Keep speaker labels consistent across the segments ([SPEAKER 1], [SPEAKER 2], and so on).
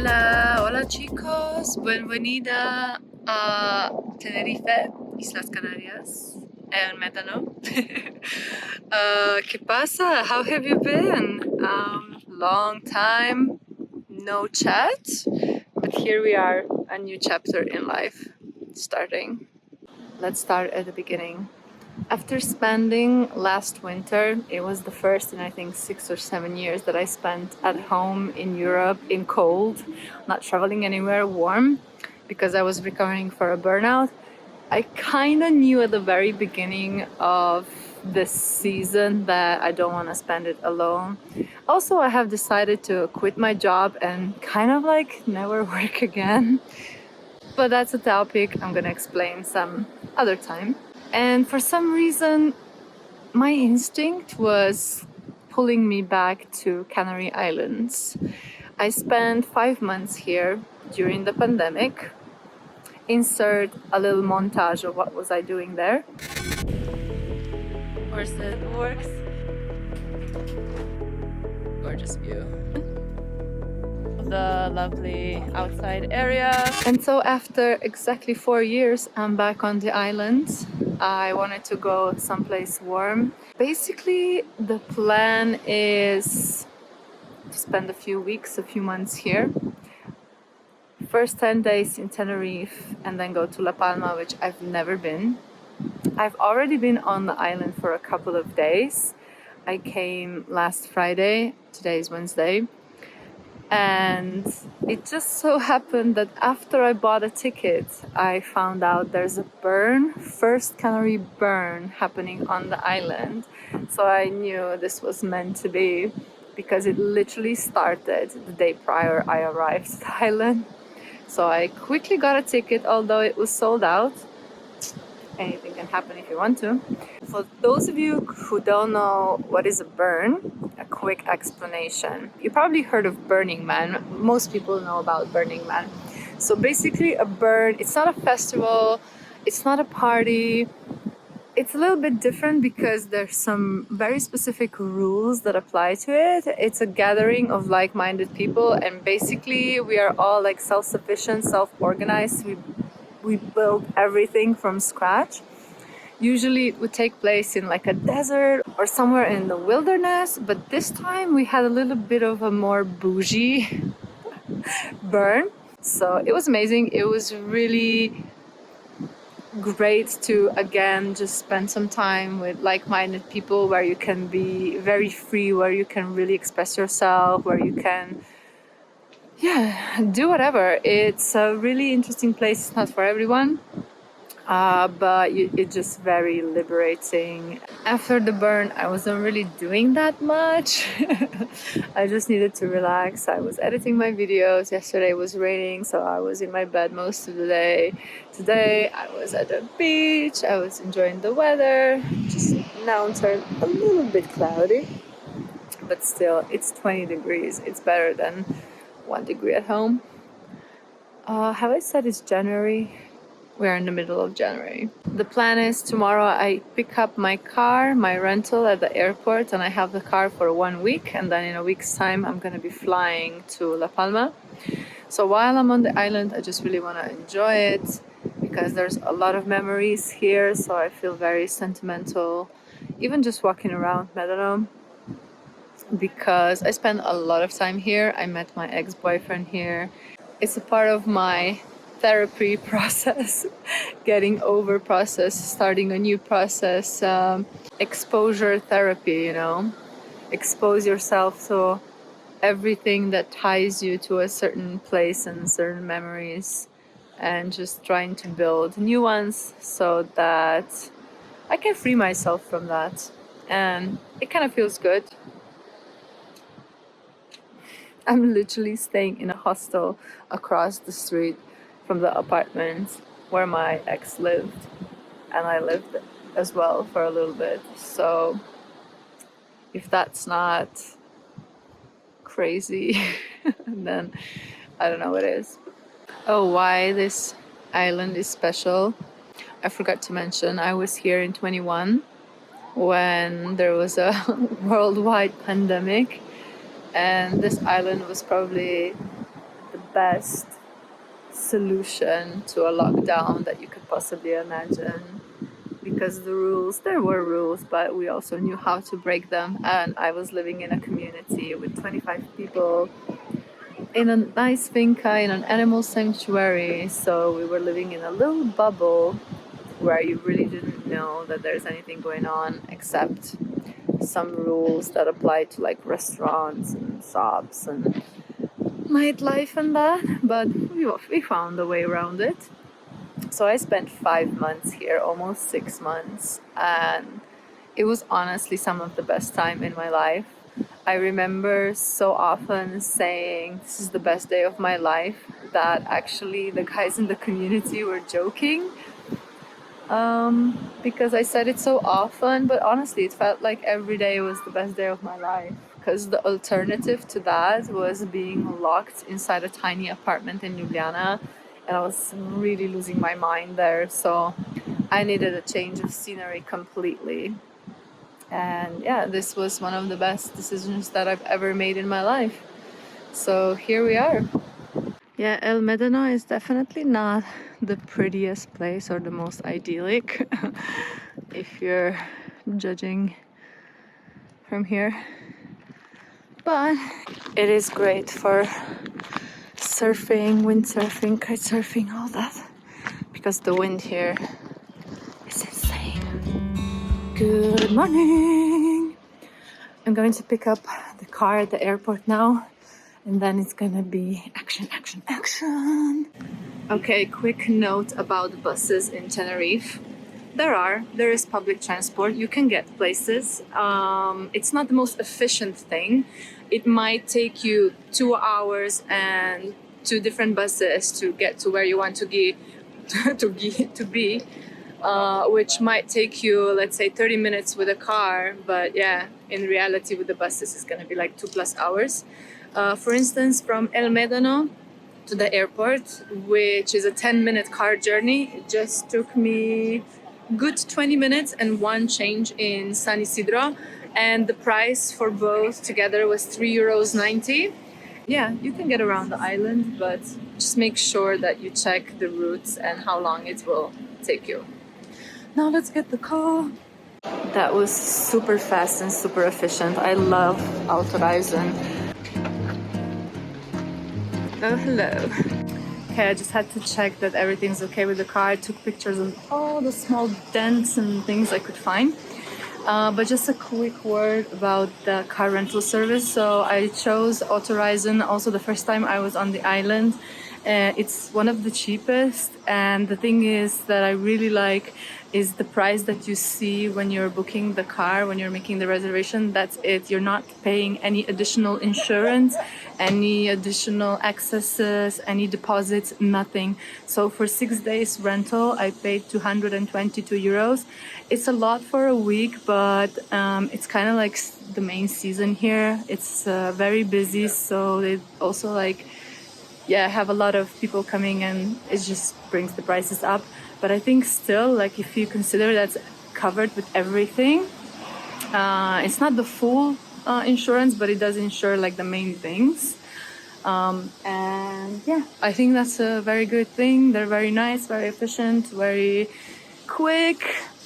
[SPEAKER 1] Hola, hola chicos, bienvenida a Tenerife, Islas Canarias, en Médano. ¿Qué pasa? How have you been? Long time, no chat, but here we are, a new chapter in life starting. Let's start at the beginning. After spending last winter, it was the first in I think 6 or 7 years that I spent at home in Europe in cold, not traveling anywhere warm, because I was recovering for a burnout. I kind of knew at the very beginning of this season that I don't want to spend it alone. Also, I have decided to quit my job and kind of like never work again. But that's a topic I'm gonna explain some other time. And for some reason, my instinct was pulling me back to Canary Islands. I spent 5 months here during the pandemic. Insert a little montage of what was I doing there. Of course it works. Gorgeous view. The lovely outside area. And so after exactly 4 years, I'm back on the island. I wanted to go someplace warm. Basically, the plan is to spend a few weeks, a few months here. First 10 days in Tenerife and then go to La Palma, which I've never been. I've already been on the island for a couple of days. I came last Friday, today is Wednesday. And it just so happened that after I bought a ticket, I found out there's a burn, first Canary Burn happening on the island. So I knew this was meant to be because it literally started the day prior I arrived to the island. So I quickly got a ticket, although it was sold out. Anything can happen if you want to. For those of you who don't know what is a burn, a quick explanation. You probably heard of Burning Man. Most people know about Burning Man. So basically a burn, it's not a festival, it's not a party. It's a little bit different because there's some very specific rules that apply to it. It's a gathering of like-minded people, and basically we are all like self-sufficient, self-organized. We build everything from scratch. Usually it would take place in like a desert or somewhere in the wilderness, but this time we had a little bit of a more bougie burn. So it was amazing. It was really great to again just spend some time with like-minded people where you can be very free, where you can really express yourself, where you can do whatever. It's a really interesting place. It's not for everyone, but it's just very liberating. After the burn, I wasn't really doing that much. I just needed to relax. I was editing my videos. Yesterday was raining, so I was in my bed most of the day. Today I was at the beach. I was enjoying the weather. Just now turned a little bit cloudy, but still it's 20 degrees. It's better than 1 degree at home. Have I said it's January? We're in the middle of January. The plan is tomorrow I pick up my car, my rental at the airport, and I have the car for 1 week, and then in a week's time I'm gonna be flying to La Palma. So while I'm on the island, I just really want to enjoy it because there's a lot of memories here, so I feel very sentimental, even just walking around Médano, because I spent a lot of time here. I met my ex-boyfriend here. It's a part of my therapy process, getting over process, starting a new process, exposure therapy, you know. Expose yourself to everything that ties you to a certain place and certain memories, and just trying to build new ones so that I can free myself from that. And it kind of feels good. I'm literally staying in a hostel across the street from the apartment where my ex lived, and I lived as well for a little bit. So if that's not crazy, then I don't know what is. Oh, why this island is special. I forgot to mention I was here in 21 when there was a worldwide pandemic, and this island was probably the best solution to a lockdown that you could possibly imagine, because there were rules, but we also knew how to break them. And I was living in a community with 25 people in a nice finca in an animal sanctuary, so we were living in a little bubble where you really didn't know that there's anything going on except some rules that apply to like restaurants and shops and nightlife and that, but we found a way around it. So I spent 5 months here, almost 6 months, and it was honestly some of the best time in my life. I remember so often saying this is the best day of my life, that actually the guys in the community were joking, because I said it so often, but honestly it felt like every day was the best day of my life, because the alternative to that was being locked inside a tiny apartment in Ljubljana, and I was really losing my mind there, so I needed a change of scenery completely. And yeah, this was one of the best decisions that I've ever made in my life. So here we are. Yeah, El Médano is definitely not the prettiest place or the most idyllic if you're judging from here. But it is great for surfing, windsurfing, kite surfing, all that, because the wind here is insane. Good morning! I'm going to pick up the car at the airport now, and then it's gonna be action, action, action! Okay, quick note about buses in Tenerife. There is public transport, you can get places. It's not the most efficient thing. It might take you 2 hours and 2 different buses to get to where you want to be, which might take you, let's say, 30 minutes with a car, but yeah, in reality with the buses it's gonna be like 2+ hours. For instance, from El Médano to the airport, which is a 10-minute car journey, it just took me good 20 minutes and 1 change in San Isidro, and the price for both together was €3.90. Yeah, you can get around the island, but just make sure that you check the routes and how long it will take you. Now let's get the car. That was super fast and super efficient. I love Autoreisen. Oh, hello. Okay, I just had to check that everything's okay with the car. I took pictures of all the small dents and things I could find. But just a quick word about the car rental service. So I chose Autoreisen also the first time I was on the island. It's one of the cheapest, and the thing is that I really like is the price that you see when you're booking the car, when you're making the reservation. That's it. You're not paying any additional insurance, any additional accesses, any deposits, nothing. So for 6 days rental, I paid €222. It's a lot for a week, but it's kind of like the main season here. It's very busy, so they also have a lot of people coming, and it just brings the prices up. But I think still, if you consider that's covered with everything, it's not the full insurance, but it does insure the main things. And yeah, I think that's a very good thing. They're very nice, very efficient, very quick.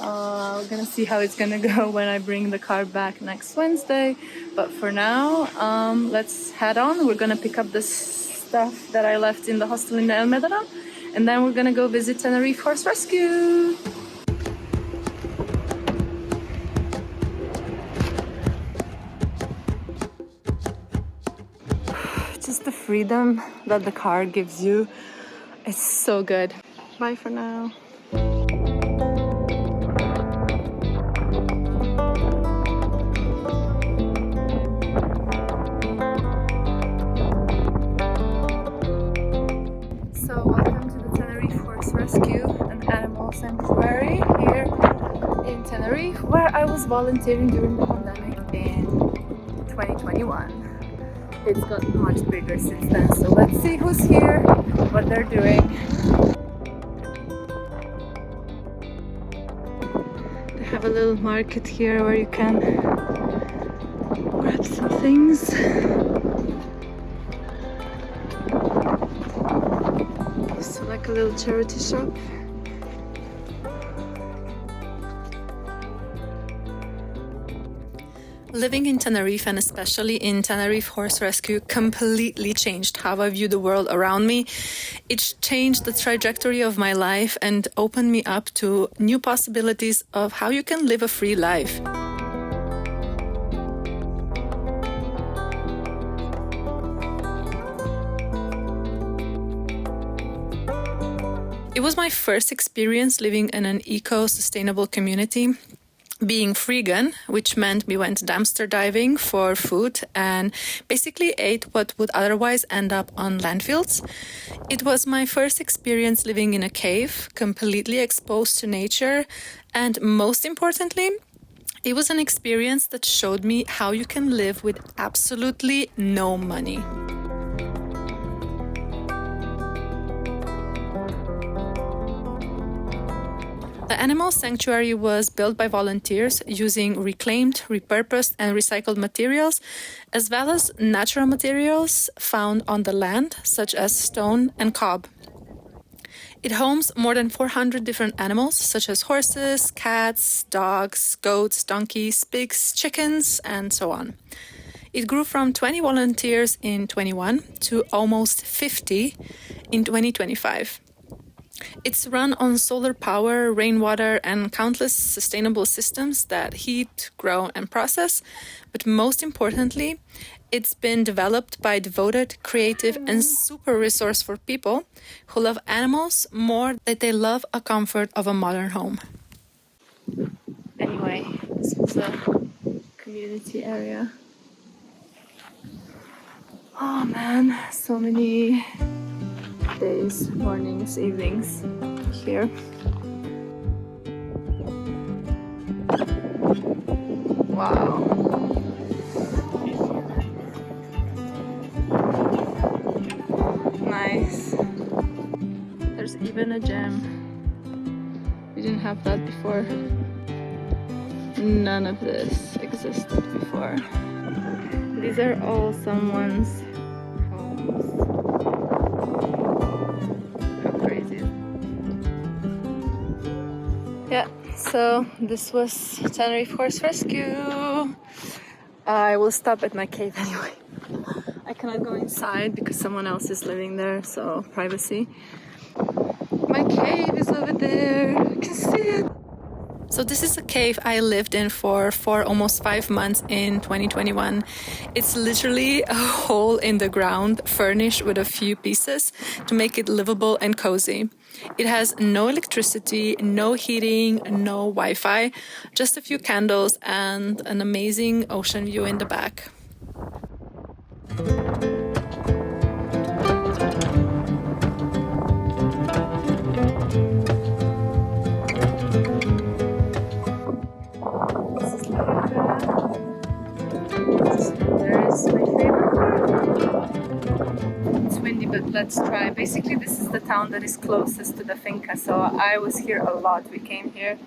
[SPEAKER 1] We're gonna see how it's gonna go when I bring the car back next Wednesday. But for now, let's head on. We're gonna pick up the stuff that I left in the hostel in El Médano, and then we're gonna go visit Tenerife Horse Rescue. Just the freedom that the car gives you, it's so good. Bye for now. So welcome to the Tenerife Horse Rescue, an animal sanctuary here in Tenerife, where I was volunteering during the pandemic in 2021. It's gotten much bigger since then, so let's see who's here, what they're doing. They have a little market here where you can grab some things. like a little charity shop. Living in Tenerife, and especially in Tenerife Horse Rescue, completely changed how I view the world around me. It changed the trajectory of my life and opened me up to new possibilities of how you can live a free life. It was my first experience living in an eco-sustainable community. Being Freegan, which meant we went dumpster diving for food and basically ate what would otherwise end up on landfills. It was my first experience living in a cave, completely exposed to nature, and most importantly, it was an experience that showed me how you can live with absolutely no money. The animal sanctuary was built by volunteers using reclaimed, repurposed, and recycled materials, as well as natural materials found on the land, such as stone and cob. It homes more than 400 different animals, such as horses, cats, dogs, goats, donkeys, pigs, chickens, and so on. It grew from 20 volunteers in 2021 to almost 50 in 2025. It's run on solar power, rainwater, and countless sustainable systems that heat, grow, and process. But most importantly, it's been developed by devoted, creative, and super resourceful people who love animals more than they love a comfort of a modern home. Anyway, this is a community area. Oh man, so many days, mornings, evenings here. Wow. Nice. There's even a gym. We didn't have that before. None of this existed before. These are all someone's homes. How crazy. Yeah, so this was Tenerife Horse Rescue. I will stop at my cave anyway. I cannot go inside because someone else is living there, so privacy. My cave is over there. You can see it. So this is a cave I lived in for almost 5 months in 2021. It's literally a hole in the ground, furnished with a few pieces to make it livable and cozy. It has no electricity, no heating, no Wi-Fi, just a few candles and an amazing ocean view in the back. But let's try. Basically, this is the town that is closest to the finca, so I was here a lot. We came here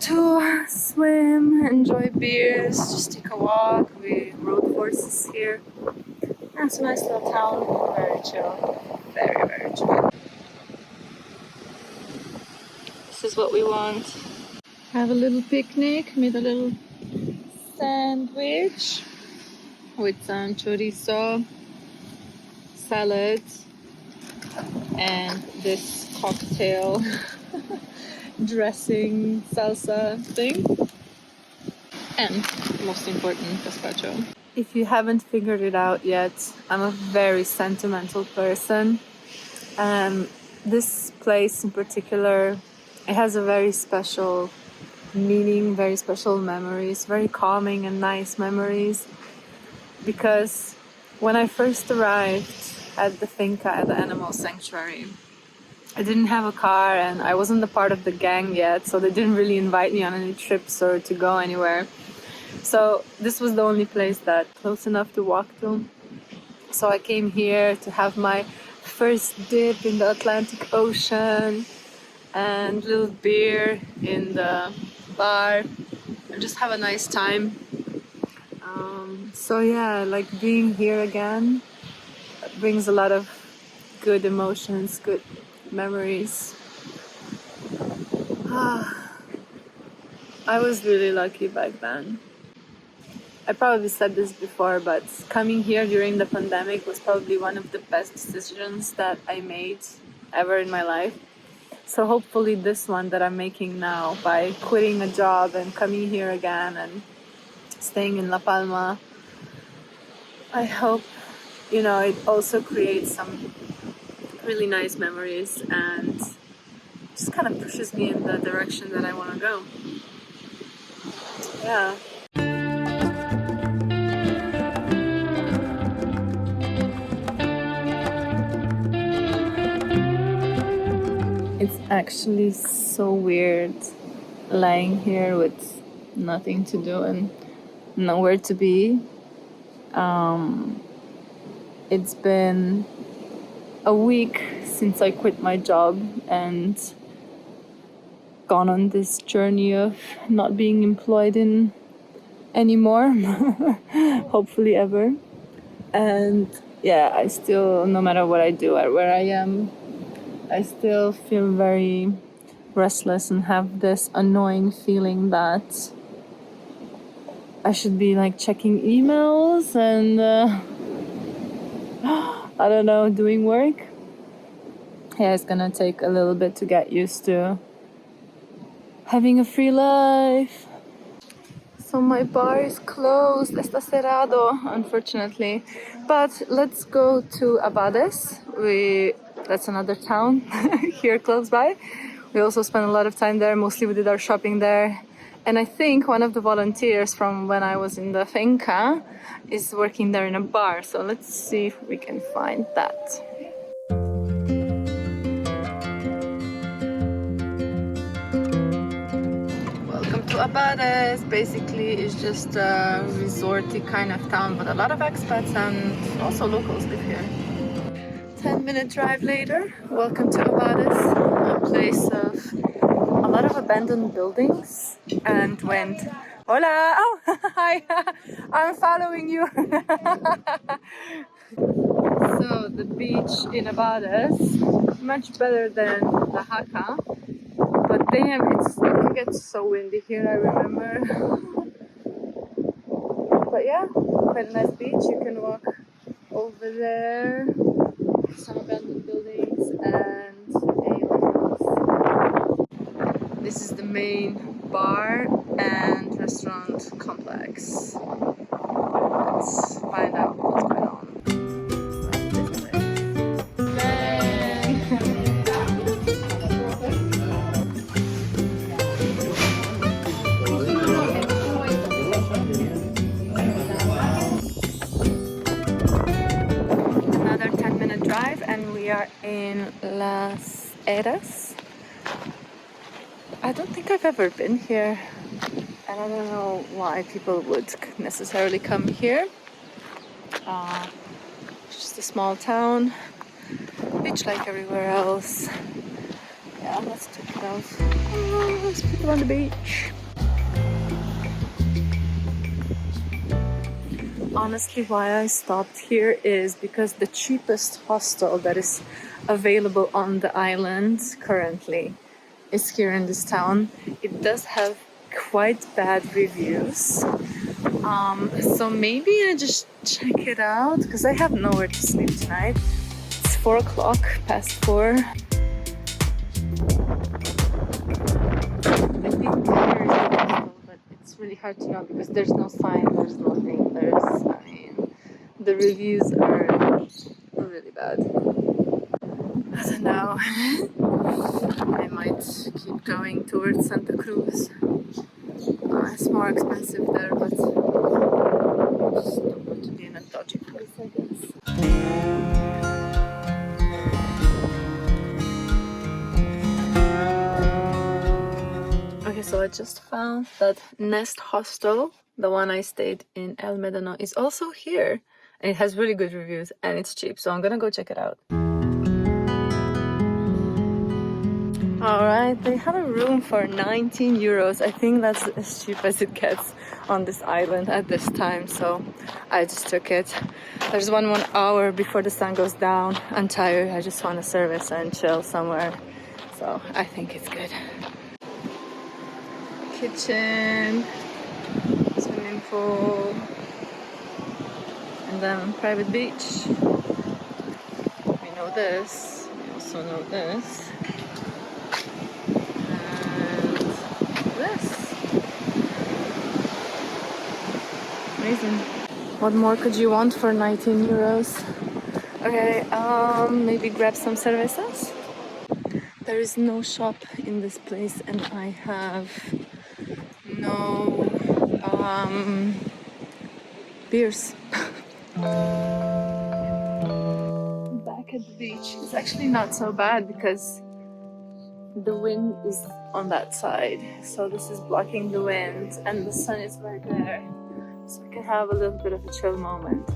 [SPEAKER 1] to swim, enjoy beers, just take a walk. We rode horses here. It's a nice little town, very chill, very, very chill. This is what we want. Have a little picnic, made a little sandwich with some chorizo, salad, and this cocktail dressing salsa thing, and most important, gazpacho. If you haven't figured it out yet, I'm a very sentimental person. This place in particular, it has a very special meaning, very special memories, very calming and nice memories, because when I first arrived at the finca, at the animal sanctuary, I didn't have a car and I wasn't a part of the gang yet, so they didn't really invite me on any trips or to go anywhere. So this was the only place that close enough to walk to. So I came here to have my first dip in the Atlantic Ocean and a little beer in the bar and just have a nice time. So yeah, like being here again brings a lot of good emotions, good memories. I was really lucky back then. I probably said this before, but coming here during the pandemic was probably one of the best decisions that I made ever in my life. So hopefully this one that I'm making now, by quitting a job and coming here again and staying in La Palma, I hope, you know, it also creates some really nice memories and just kind of pushes me in the direction that I want to go. Yeah. It's actually so weird lying here with nothing to do and nowhere to be. It's been a week since I quit my job and gone on this journey of not being employed in anymore, hopefully ever. And yeah, I still, no matter what I do or where I am, I still feel very restless and have this annoying feeling that I should be like checking emails and I don't know, doing work. Yeah, it's gonna take a little bit to get used to having a free life. So my bar is closed, está cerrado, unfortunately. But let's go to Abades. That's another town here close by. We also spent a lot of time there, mostly we did our shopping there. And I think one of the volunteers from when I was in the finca is working there in a bar. So let's see if we can find that. Welcome to Abades. Basically, it's just a resorty kind of town, but a lot of expats and also locals live here. 10-minute drive later, welcome to Abades, a place of a lot of abandoned buildings. And went, hola, oh, hi, I'm following you. So the beach in Abades, much better than the Jaca. But damn, it can get so windy here, I remember. But yeah, quite a nice beach. You can walk over there, some abandoned buildings and a lighthouse. This is the main bar and restaurant complex. Let's find out what's going on. Another 10-minute drive and we are in Las Eras. I don't think I've ever been here and I don't know why people would necessarily come here. It's just a small town, beach like everywhere else. Yeah, let's check it out. Oh, there's people on the beach. Honestly, why I stopped here is because the cheapest hostel that is available on the island currently is here in this town. It does have quite bad reviews. So maybe I just check it out because I have nowhere to sleep tonight. It's 4 o'clock, past 4. I think here is the hostel, but it's really hard to know because there's no sign, there's nothing. The reviews are really bad. I don't know. I might keep going towards Santa Cruz. It's more expensive there, but I just don't want to be in a dodgy place, I guess. Okay, so I just found that Nest Hostel, the one I stayed in El Médano, is also here. And it has really good reviews and it's cheap, so I'm gonna go check it out. Alright, they have a room for 19 euros. I think that's as cheap as it gets on this island at this time, so I just took it. There's one more hour before the sun goes down. I'm tired, I just want a service and chill somewhere, so I think it's good. Kitchen, swimming pool, and then private beach. We know this, we also know this. This. Amazing. What more could you want for 19 euros? Okay, maybe grab some cervezas. There is no shop in this place and I have no beers. Back at the beach. It's actually not so bad because the wind is on that side, so this is blocking the wind and the sun is right there, so we can have a little bit of a chill moment.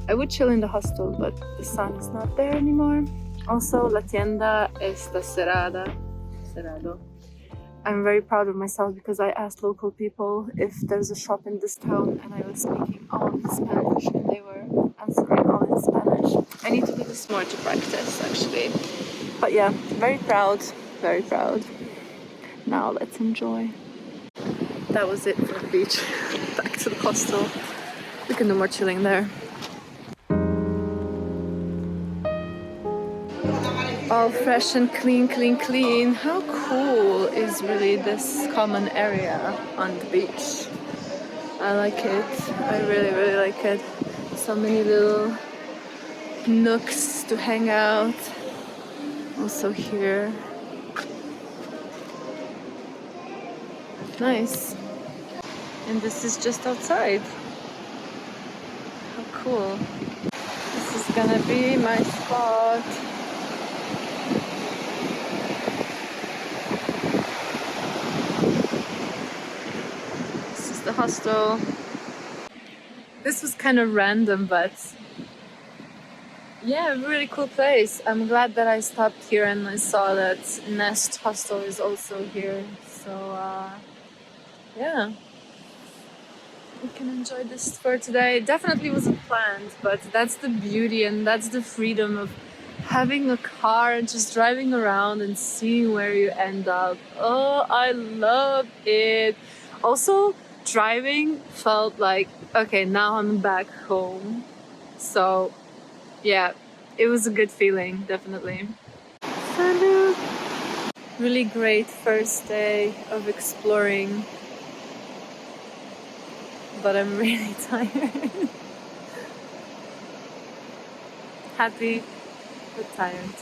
[SPEAKER 1] I would chill in the hostel, but the sun is not there anymore. Also, la tienda está cerrado. I'm very proud of myself because I asked local people if there's a shop in this town and I was speaking all in Spanish and they were answering all in Spanish. I need to do this more to practice actually. But yeah, very proud, very proud. Now let's enjoy. That was it for the beach. Back to the hostel. We can do more chilling there. All fresh and clean, clean, clean. How cool is really this common area on the beach? I like it. I really, really like it. So many little nooks to hang out. Also here. Nice. And this is just outside. How cool. This is gonna be my spot. This is the hostel. This was kind of random, but yeah, really cool place. I'm glad that I stopped here and I saw that Nest Hostel is also here. So yeah, we can enjoy this for today. It definitely wasn't planned, but that's the beauty and that's the freedom of having a car and just driving around and seeing where you end up. Oh, I love it. Also, driving felt like, okay, now I'm back home. So yeah, it was a good feeling, definitely. Salut! Really great first day of exploring, but I'm really tired. Happy, but tired.